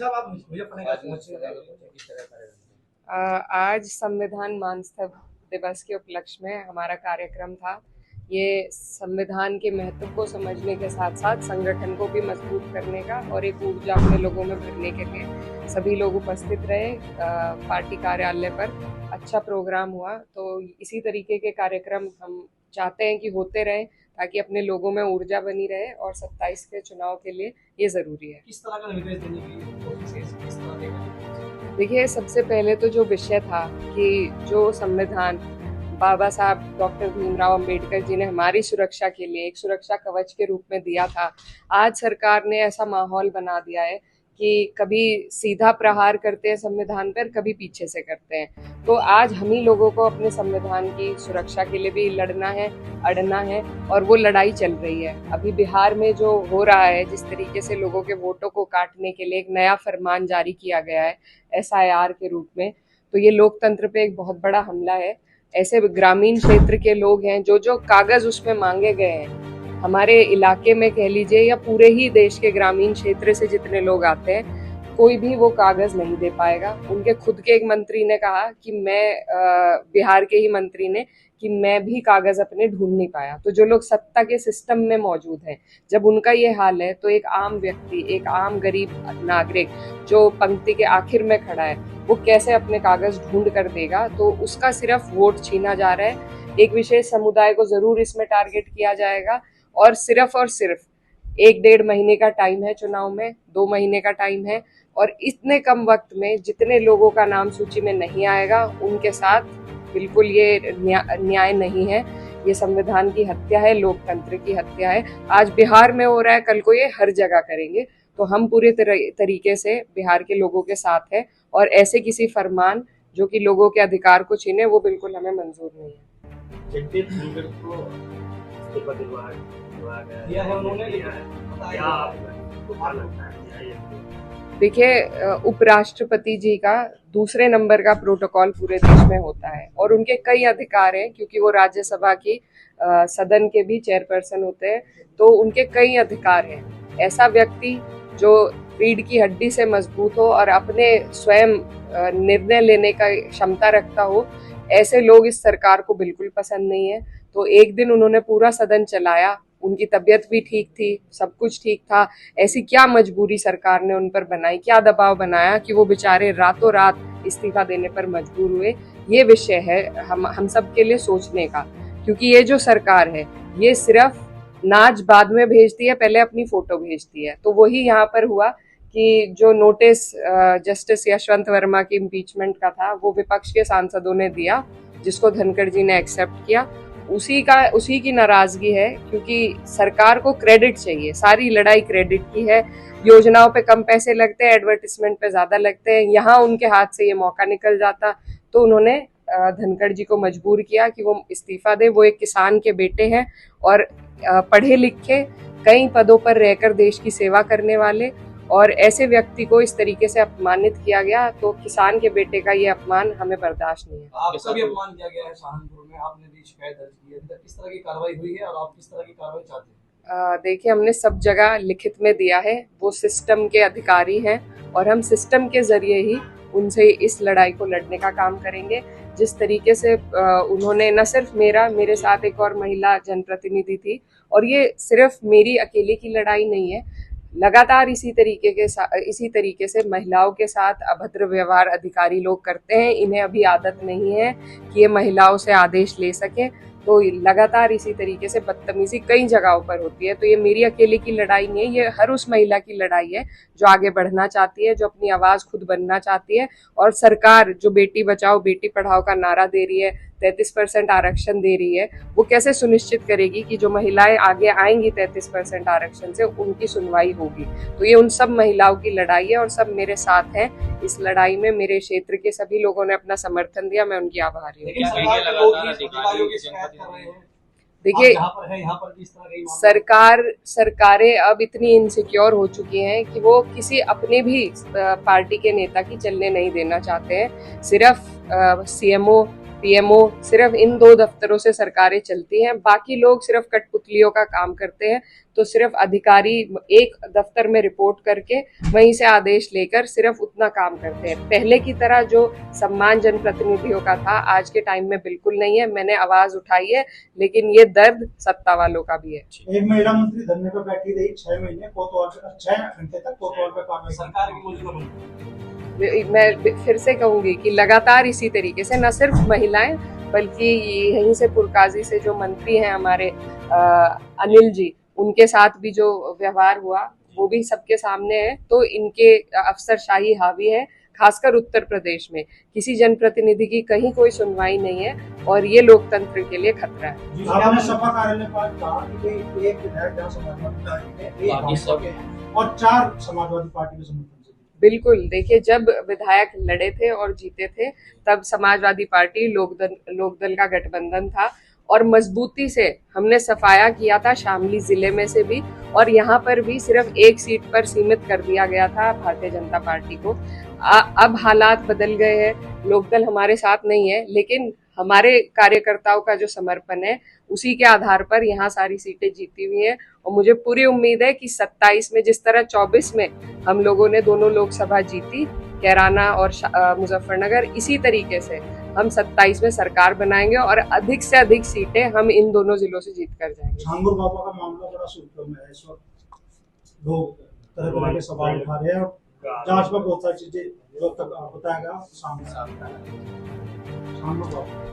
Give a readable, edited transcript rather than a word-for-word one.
साहब, आप मुजफ्फरनगर पहुंचे हैं, किस तरह का रहेगा? आज संविधान मानस्तव दिवस के उपलक्ष्य में हमारा कार्यक्रम था। ये संविधान के महत्व को समझने के साथ साथ संगठन को भी मजबूत करने का और एक ऊर्जा अपने लोगों में भरने के लिए सभी लोग उपस्थित रहे। पार्टी कार्यालय पर अच्छा प्रोग्राम हुआ, तो इसी तरीके के कार्यक्रम हम चाहते हैं कि होते रहे ताकि अपने लोगों में ऊर्जा बनी रहे और 27 के चुनाव के लिए ये ज़रूरी है। किस तरह का निर्देश देने की कोशिश है, किस तरह देगा? देखिए, सबसे पहले तो जो विषय था कि जो संविधान बाबा साहब डॉक्टर भीमराव अंबेडकर जी ने हमारी सुरक्षा के लिए एक सुरक्षा कवच के रूप में दिया था, आज सरकार ने ऐसा माहौल बना दिया है कि कभी सीधा प्रहार करते हैं संविधान पर, कभी पीछे से करते हैं। तो आज हम ही लोगों को अपने संविधान की सुरक्षा के लिए भी लड़ना है, अड़ना है, और वो लड़ाई चल रही है। अभी बिहार में जो हो रहा है, जिस तरीके से लोगों के वोटों को काटने के लिए एक नया फरमान जारी किया गया है SIR के रूप में, तो ये लोकतंत्र पे एक बहुत बड़ा हमला है। ऐसे ग्रामीण क्षेत्र के लोग हैं, जो जो कागज उसमें मांगे गए हैं, हमारे इलाके में कह लीजिए या पूरे ही देश के ग्रामीण क्षेत्र से जितने लोग आते हैं, कोई भी वो कागज नहीं दे पाएगा। उनके खुद के एक मंत्री ने कहा कि बिहार के ही मंत्री ने कि मैं भी कागज अपने ढूंढ नहीं पाया। तो जो लोग सत्ता के सिस्टम में मौजूद हैं, जब उनका ये हाल है, तो एक आम व्यक्ति, एक आम गरीब नागरिक जो पंक्ति के आखिर में खड़ा है, वो कैसे अपने कागज ढूंढ कर देगा? तो उसका सिर्फ वोट छीना जा रहा है। एक विशेष समुदाय को जरूर इसमें टारगेट किया जाएगा, और सिर्फ 1-1.5 महीने का टाइम है चुनाव में, 2 महीने का टाइम है, और इतने कम वक्त में जितने लोगों का नाम सूची में नहीं आएगा, उनके साथ बिल्कुल ये न्याय नहीं है। ये संविधान की हत्या है, लोकतंत्र की हत्या है। आज बिहार में हो रहा है, कल को ये हर जगह करेंगे। तो हम पूरे तरीके से बिहार के लोगों के साथ है, और ऐसे किसी फरमान जो कि लोगों के अधिकार को छीने, वो बिल्कुल हमें मंजूर नहीं है। जगदीप धनखड़ को इस्तीफा दिया है उन्होंने, देखिए, उपराष्ट्रपति जी का दूसरे नंबर का प्रोटोकॉल पूरे देश में होता है, और उनके कई अधिकार हैं, क्योंकि वो राज्यसभा की सदन के भी चेयरपर्सन होते हैं, तो उनके कई अधिकार हैं। ऐसा व्यक्ति जो रीढ़ की हड्डी से मजबूत हो और अपने स्वयं निर्णय लेने का क्षमता रखता हो, ऐसे लोग इस सरकार को बिल्कुल पसंद नहीं है। तो एक दिन उन्होंने पूरा सदन चलाया, उनकी तबीयत भी ठीक थी, सब कुछ ठीक था। ऐसी क्या मजबूरी सरकार ने उन पर बनाई, क्या दबाव बनाया कि वो बेचारे रातों रात इस्तीफा देने पर मजबूर हुए? ये विषय है हम सब के लिए सोचने का, क्योंकि ये जो सरकार है, ये सिर्फ नाच बाद में भेजती है, पहले अपनी फोटो भेजती है। तो वही यहाँ पर हुआ कि जो नोटिस जस्टिस यशवंत वर्मा की इम्पीचमेंट का था, वो विपक्ष के सांसदों ने दिया, जिसको धनखड़ जी ने एक्सेप्ट किया। उसी की नाराजगी है, क्योंकि सरकार को क्रेडिट चाहिए, सारी लड़ाई क्रेडिट की है। योजनाओं पे कम पैसे लगते हैं, एडवर्टिजमेंट पे ज्यादा लगते हैं। यहाँ उनके हाथ से ये मौका निकल जाता, तो उन्होंने धनखड़ जी को मजबूर किया कि वो इस्तीफा दे। वो एक किसान के बेटे हैं, और पढ़े लिखे, कई पदों पर रहकर देश की सेवा करने वाले, और ऐसे व्यक्ति को इस तरीके से अपमानित किया गया, तो किसान के बेटे का ये अपमान हमें बर्दाश्त नहीं है। आपका भी अपमान किया गया है सहारनपुर में, आपने भी शिकायत दर्ज की है, किस तरह की कार्रवाई हुई है और आप किस तरह की कार्रवाई चाहते हैं? देखिए, हमने सब जगह लिखित में दिया है, वो सिस्टम के अधिकारी हैं, और हम सिस्टम के जरिए ही उनसे इस लड़ाई को लड़ने का काम करेंगे। जिस तरीके से उन्होंने न सिर्फ मेरे साथ एक और महिला जनप्रतिनिधि थी, और ये सिर्फ मेरी अकेले की लड़ाई नहीं है। लगातार इसी तरीके से महिलाओं के साथ अभद्र व्यवहार अधिकारी लोग करते हैं। इन्हें अभी आदत नहीं है कि ये महिलाओं से आदेश ले सके, तो लगातार इसी तरीके से बदतमीजी कई जगहों पर होती है। तो ये मेरी अकेले की लड़ाई नहीं है, ये हर उस महिला की लड़ाई है जो आगे बढ़ना चाहती है, जो अपनी आवाज खुद बनना चाहती है। और सरकार जो बेटी बचाओ बेटी पढ़ाओ का नारा दे रही है, 33% आरक्षण दे रही है, वो कैसे सुनिश्चित करेगी कि जो महिलाएं आगे आएंगी 33% आरक्षण से, उनकी सुनवाई होगी? तो ये उन सब महिलाओं की लड़ाई है, और सब मेरे साथ हैं इस लड़ाई में। मेरे क्षेत्र के सभी लोगों ने अपना समर्थन दिया, मैं उनकी आभारी हूँ। देखिए, सरकारें अब इतनी इनसिक्योर हो चुकी हैं कि वो किसी अपने भी पार्टी के नेता की चलने नहीं देना चाहते हैं। सिर्फ CMO पीएमओ, सिर्फ इन 2 दफ्तरों से सरकारें चलती हैं। बाकी लोग सिर्फ कठपुतलियों का काम करते हैं। तो सिर्फ अधिकारी एक दफ्तर में रिपोर्ट करके वहीं से आदेश लेकर सिर्फ उतना काम करते हैं। पहले की तरह जो सम्मान जनप्रतिनिधियों का था आज के टाइम में बिल्कुल नहीं है। मैंने आवाज उठाई है, लेकिन ये दर्द सत्ता वालों का भी है। एक महिला मंत्री धरने पर बैठी रही 6 महीने, कोतवाल 6 घंटे तक कोतवाल पर कार्रवाई। सरकार की मौजूदा मंत्री, मैं फिर से कहूंगी कि लगातार इसी तरीके से न सिर्फ महिलाएं बल्कि यहीं से पुरकाजी से जो मंत्री हैं हमारे अनिल जी, उनके साथ भी जो व्यवहार हुआ वो भी सबके सामने है। तो इनके अफसरशाही हावी है, खासकर उत्तर प्रदेश में किसी जनप्रतिनिधि की कहीं कोई सुनवाई नहीं है और ये लोकतंत्र के लिए खतरा है। आपने सपा कार्यालय पर कहा कि एक विधायक जहाँ समाजवादी पार्टी के, एक भाजपा के और 4 समाजवादी पार्टी के समर्थन से। बिल्कुल, देखिए जब विधायक लड़े थे और जीते थे तब समाजवादी पार्टी लोकदल का गठबंधन था और मजबूती से हमने सफाया किया था शामली जिले में से भी, और यहाँ पर भी सिर्फ एक सीट पर सीमित कर दिया गया था भारतीय जनता पार्टी को। अब हालात बदल गए हैं, लोकदल हमारे साथ नहीं है, लेकिन हमारे कार्यकर्ताओं का जो समर्पण है उसी के आधार पर यहाँ सारी सीटें जीती हुई हैं। और मुझे पूरी उम्मीद है कि 27 में जिस तरह 24 में हम लोगों ने दोनों लोकसभा जीती, कैराना और मुजफ्फरनगर, इसी तरीके से हम 27 में सरकार बनाएंगे और अधिक से अधिक सीटें हम इन दोनों जिलों से जीत कर जाएंगे। झांगुर बाबा का मामला बड़ा सुर्खियों में है इस वक्त। लोग तरह तरह के सवाल उठा रहे हैं और जांच में बहुत सारी चीजें जो तक बताया गया सामने आ रहा है। झांगुर बाबा